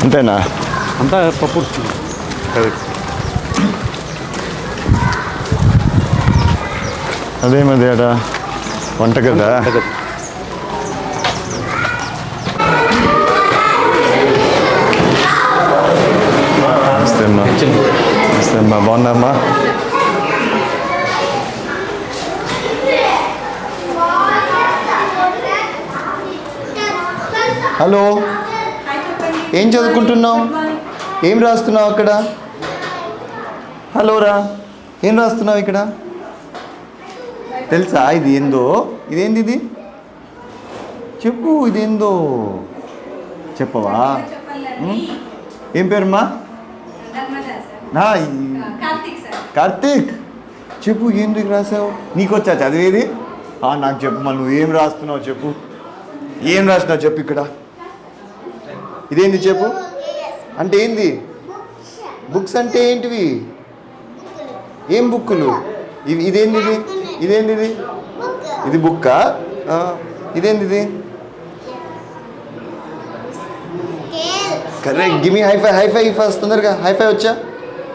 అంతేనా? అంతా పప్పు వస్తుంది. అదేమది అట వంట కదా. నమస్తే అమ్మా. నమస్తే అమ్మా, బాగున్నామ్మా? హలో, ఏం చదువుకుంటున్నావు? ఏం రాస్తున్నావు అక్కడ? హలో రా, ఏం రాస్తున్నావు ఇక్కడ? తెలుసా ఇది ఏందో? ఇదేంది ఇది? చెప్పు, ఇదేందో చెప్పవా? ఏం పేరుమ్మా? కార్తీక్. చెప్పు, ఏంటి రాసావు? నీకు వచ్చా చదివేది? నాకు చెప్పు, మరి నువ్వు ఏం రాస్తున్నావు చెప్పు. ఏం రాసినావు చెప్పు. ఇక్కడ ఇదేంది చెప్పు. అంటే ఏంది? బుక్స్ అంటే ఏంటివి? ఏం బుక్కులు ఇదేంది? ఇదేంది? ఇది బుక్కా? ఇదేంది? Correct. Give me high five. High five first తొందరగా. హైఫై వచ్చా?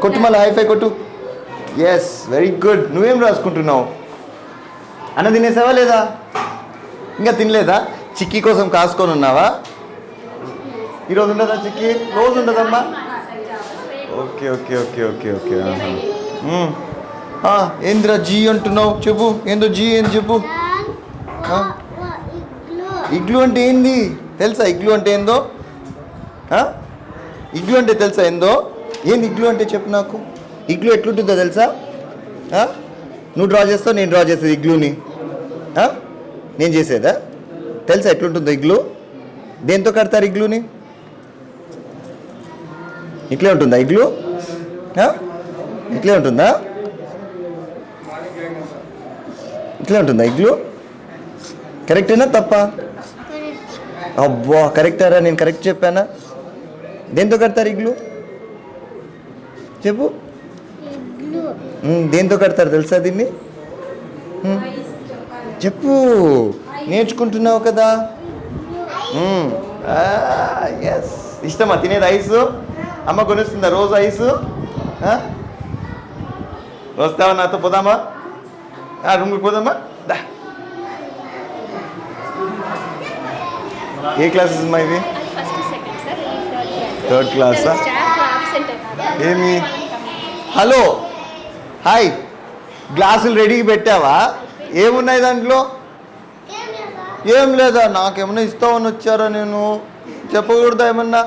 కొట్టు, మళ్ళీ హైఫై కొట్టు. Yes, very good. నువ్వేం రాసుకుంటున్నావు? అన్న తినేసావా లేదా? ఇంకా తినలేదా? చిక్కీ కోసం కాసుకొని ఉన్నావా? ఈరోజు ఉండదా చిక్కీ? రోజు ఉండదమ్మా. Okay okay okay okay okay. ఏందిరా జీ అంటున్నావు? చెప్పు, ఏందో జీ ఏంది చెప్పు. ఇగ్లు అంటే ఏంది తెలుసా? ఇగ్లు అంటే ఏందో? ఇగ్లు అంటే తెలుసా ఏందో? ఏంది ఇగ్లు అంటే చెప్పు నాకు. ఇగ్లు ఎట్లుంటుందో తెలుసా? నువ్వు డ్రా చేస్తావు, నేను డ్రా చేసేది ఇగ్లూని. నేను చేసేదా? తెలుసా ఎట్లుంటుందో ఇగ్లు? దేంతో కడతారు ఇగ్లూని? ఇట్లే ఉంటుందా ఇగ్లు? ఇట్లే ఉంటుందా? ఇట్లే ఉంటుందా ఇగ్లు? కరెక్టేనా తప్పా? అబ్బా, కరెక్టారా? నేను కరెక్ట్ చెప్పానా? దేంతో కడతారు ఇగ్లు చెప్పు. దేంతో కడతారు తెలుసా దీన్ని? చెప్పు, నేర్చుకుంటున్నావు కదా. ఎస్. ఇష్టమా తినేది ఐసు? అమ్మ కొనిస్తుందా రోజు ఐసు? వస్తావా నాతో? పోదామా? రూమ్కి పోదామా? ఏ క్లాసెస్ అమ్మా ఇవి? థర్డ్ క్లాసా? ఏమి? Hello, hi. గ్లాసులు రెడీకి పెట్టావా? ఏమున్నాయి దాంట్లో? ఏం లేదా? నాకేమన్నా ఇస్తామని వచ్చారా? నేను చెప్పకూడదా ఏమన్నా?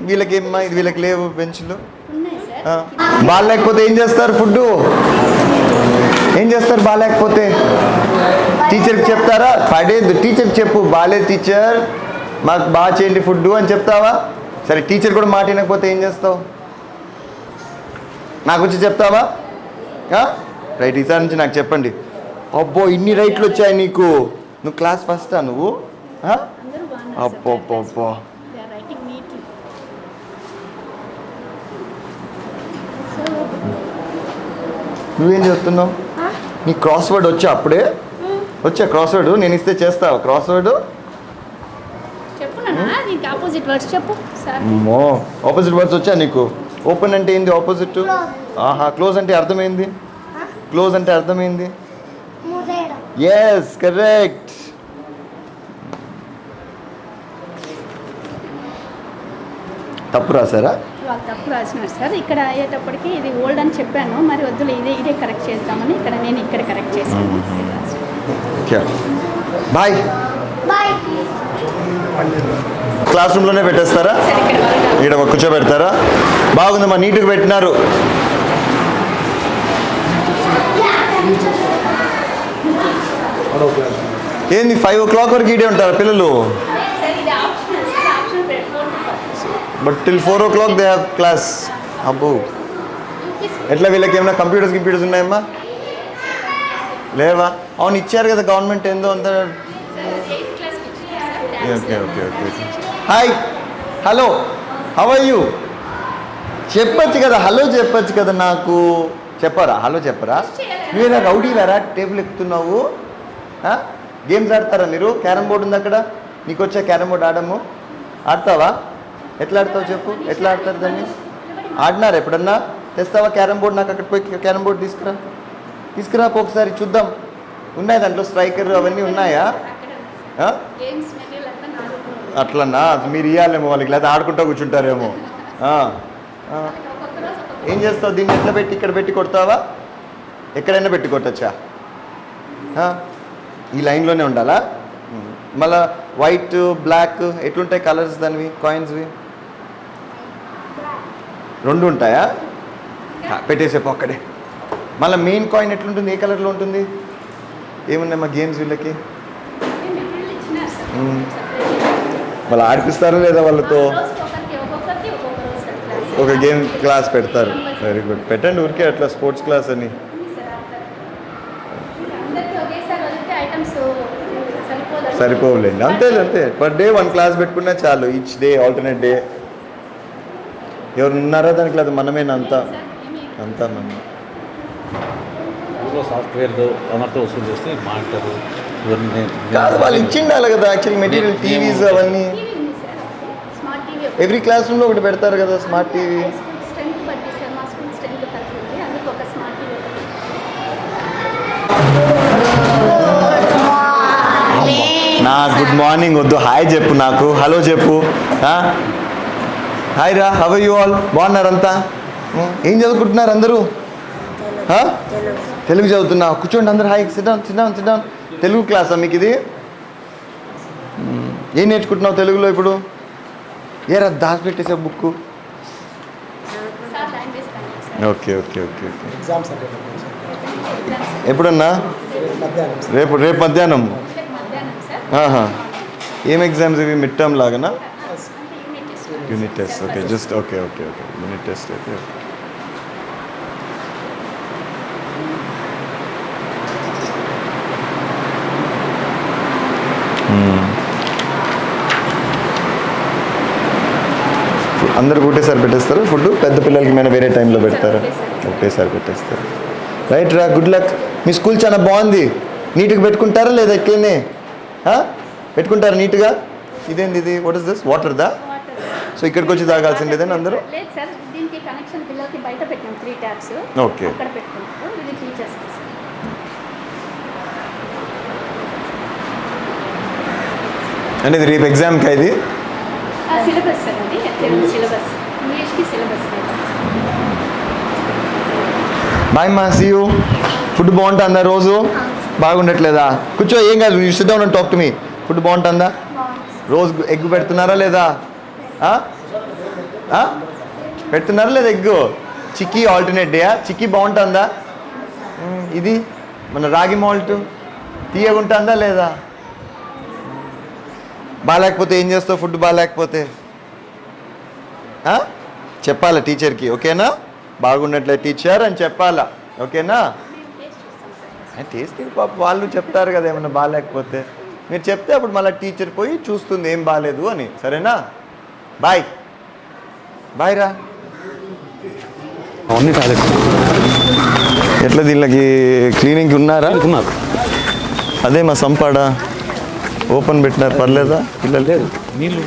వీళ్ళకి ఏమన్నా, ఇది వీళ్ళకి లేవు బెంచ్లు. బాగాలేకపోతే ఏం చేస్తారు? ఫుడ్డు ఏం చేస్తారు బాగాలేకపోతే? టీచర్కి చెప్తారా? పడేది టీచర్కి చెప్పు, బాగాలేదు టీచర్ మాకు బాగా చేయండి ఫుడ్డు అని చెప్తావా? సరే, టీచర్ కూడా మాట వినకపోతే ఏం చేస్తావు? నాకు వచ్చి చెప్తావా? రైట్, ఈసారి నుంచి నాకు చెప్పండి. అబ్బో, ఇన్ని రైట్లు వచ్చాయి నీకు. నువ్వు క్లాస్ ఫస్టా నువ్వు? అబ్బో అబ్బో. నువ్వేం చెప్తున్నావు? నీ క్రాస్ వర్డ్ వచ్చా? అప్పుడే వచ్చా క్రాస్ వర్డ్? నేను ఇస్తే చేస్తావా క్రాస్ వర్డ్? ఆపోజిట్ వర్డ్స్ వచ్చా నీకు? ఓపెన్ అంటే ఏంది? ఆపోజిట్. క్లోజ్ అంటే అర్థమైంది? క్లోజ్ అంటే అర్థమైంది? Yes, correct. తప్పు రాసారా? తప్పు రాసినారు సార్. ఇక్కడ అయ్యేటప్పటికి ఇది ఓల్డ్ అని చెప్పాను, మరి వద్దులే ఇదే కరెక్ట్ చేద్దామని నేను ఇక్కడ కరెక్ట్ చేశాను. బాయ్. క్లాస్ రూమ్లోనే పెట్టేస్తారా? ఇక్కడ కూర్చోబెడతారా? బాగుందమ్మా, నీట్గా పెట్టినారు. ఏంది 5 o'clock వరకు ఇడే ఉంటారా పిల్లలు? But till 4 o'clock they have class. అబ్బో, ఎట్లా వీళ్ళకి ఏమైనా కంప్యూటర్స్ ఉన్నాయమ్మా? లేవా? అవును, ఇచ్చారు కదా గవర్నమెంట్ ఏందో అంత. Okay okay okay. Hi, hello, how are you? చెప్పచ్చు కదా, హలో చెప్పచ్చు కదా. నాకు చెప్పరా? హలో చెప్పరా? మీరు నాకు రౌడీ వేరా? టేబుల్ ఎక్కుతున్నావు. గేమ్స్ ఆడతారా మీరు? క్యారమ్ బోర్డు ఉంది అక్కడ. నీకు వచ్చా క్యారమ్ బోర్డు ఆడము? ఆడతావా? ఎట్లా ఆడతావు చెప్పు, ఎట్లా ఆడతారు దాన్ని? ఆడినారు ఎప్పుడన్నా? తెస్తావా క్యారమ్ బోర్డ్? నాకు అక్కడ పోయి క్యారమ్ బోర్డ్ తీసుకురా ఒకసారి చూద్దాం. ఉన్నాయి దాంట్లో స్ట్రైకర్ అవన్నీ ఉన్నాయా? ఆ? గేమ్స్ మెటీరియల్ అంతా నాది. అట్లన్నా మీరు ఇవ్వాలేమో వాళ్ళకి, లేదా ఆడుకుంటా కూర్చుంటారేమో. ఆ. ఆ. ఒక్కొక్క రోజు ఒక్కొక్క ఏం చేస్తావు దీన్ని? ఎట్లా పెట్టి ఇక్కడ పెట్టి కొడతావా? ఎక్కడైనా పెట్టి కొట్టచ్చా? ఈ లైన్లోనే ఉండాలా? మళ్ళా వైట్ బ్లాక్ ఎట్లుంటాయి కలర్స్ దానివి, కాయిన్స్వి? రెండు ఉంటాయా? పెట్టేసేపు అక్కడే. మళ్ళీ మెయిన్ కాయిన్ ఎట్లుంటుంది, ఏ కలర్లో ఉంటుంది? ఏమున్నాయి మా గేమ్స్ వీళ్ళకి? మెటీరియల్ ఇచ్చినారు సార్. మళ్ళీ ఆడిపిస్తారా లేదా వాళ్ళతో? ఒక్కొక్కరికి ఒక్కొక్క రోజు సార్ క్లాస్. ఒక గేమ్ క్లాస్ పెడతారు. వెరీ గుడ్, పెట్టండి ఊరికే అట్లా స్పోర్ట్స్ క్లాస్ అని. అందరికీ ఒకేసారి వదిలితే ఐటమ్స్ సరిపోదు. సరిపోవులేండి, అంతే. పర్ డే 1 క్లాస్ పెట్టుకున్నా చాలు. Each day alternate day. ఎవరు ఉన్నారా దానికి? లేదు మనమేనా అంతా మనం. ఊళ్ళో సాఫ్ట్వేర్లు అమర్తో వసూలు చేస్తే మానిటర్ ఇవన్నీ కాదు, వాళ్ళు ఇచ్చిండాలి కదా యాక్చువల్లీ మెటీరియల్, టీవీస్ అవన్నీ. స్మార్ట్ టీవీ ఎవ్రీ క్లాస్ రూమ్లో ఒకటి పెడతారు కదా స్మార్ట్ టీవీ. స్ట్రెంత్ బట్టి సార్, మా స్కూల్ స్ట్రెంత్ తగ్గింది, అందుకు ఒక స్మార్ట్ టీవీ నా గుడ్ మార్నింగ్ వద్దు, హాయ్ చెప్పు నాకు, హలో చెప్పు. హాయ్ రా, హవ్ యూ ఆల్? బాగున్నారంతా? ఏం చదువుకుంటున్నారు అందరూ? తెలుగు చదువుతున్నా. కూర్చోండి అందరు. Hi, SIT down. తెలుగు క్లాసా మీకు ఇది? ఏం నేర్చుకుంటున్నావు తెలుగులో ఇప్పుడు? ఏరా దాచి పెట్టేసే బుక్? సార్ లాంగ్వేజ్ కన్నా ఓకే. ఎప్పుడన్నా? రేపు మధ్యాహ్నం. మధ్యాహ్నం సార్. ఆహా. ఏం ఎగ్జామ్స్ ఇవి? మిడ్ టర్మ్ లాగానా? అంటే unit test. Okay, just okay. Unit test అయితే అందరు ఒకటేసారి పెట్టేస్తారు ఫుడ్? పెద్ద పిల్లలకి ఏమైనా వేరే టైంలో పెడతారా? ఒకటేసారి పెట్టేస్తారు. రైట్ రా, గుడ్ లక్. మీ స్కూల్ చాలా బాగుంది. నీట్గా పెట్టుకుంటారా లేదా? ఇట్లనే పెట్టుకుంటారా నీట్గా? ఇదేంది ఇది? What is this? వాటర్దా? సో ఇక్కడికి వచ్చి తాగాల్సిందేనా అందరూ? లేదు సార్, దీనికి కనెక్షన్ పిల్లలకి బయట పెట్టినాం 3 ట్యాప్స్. ఓకే. అక్కడ పెట్టుకుంటారు, ఇది టీచర్స్. అంటే ఇది రేపు ఎగ్జామ్కి ఇది? సిలబస్ సార్, అది తెలుగు సిలబస్, ఇంగ్లీష్కి సిలబస్. బాయ్ మా, సీ యూ. ఫుడ్ బాగుంటుందా రోజు? బాగుండట్లేదా? కూర్చో, ఏం కాదు. You SIT down and talk to me. Food బాగుంటుందా? రోజు ఎగ్ పెడుతున్నారా లేదా? పెడుతున్నారా లేదా ఎగ్? చిక్కీ ఆల్టర్నేట్ డేయా? చిక్కీ బాగుంటుందా? ఇది మన రాగి మాల్ట్ తీయగుంటుందా లేదా? బాగాలేకపోతే ఏం చేస్తావు? ఫుడ్ బాగాలేకపోతే చెప్పాలా టీచర్కి, ఓకేనా? బాగున్నట్లే టీచర్ అని చెప్పాలా, ఓకేనా? టేస్ట్ పాప వాళ్ళు చెప్తారు కదా ఏమన్నా బాగాలేకపోతే. మీరు చెప్తే అప్పుడు మళ్ళీ టీచర్ పోయి చూస్తుంది ఏం బాగాలేదు అని. సరేనా? బాయ్ రా. అవన్నీ టాయిలెట్ ఎట్లా దీనికి క్లీనింగ్ ఉన్నారా? ఉన్నారు. అదే మా సంపాడ ఓపెన్ పెట్టినారు, పర్లేదా పిల్లలు? నీళ్ళు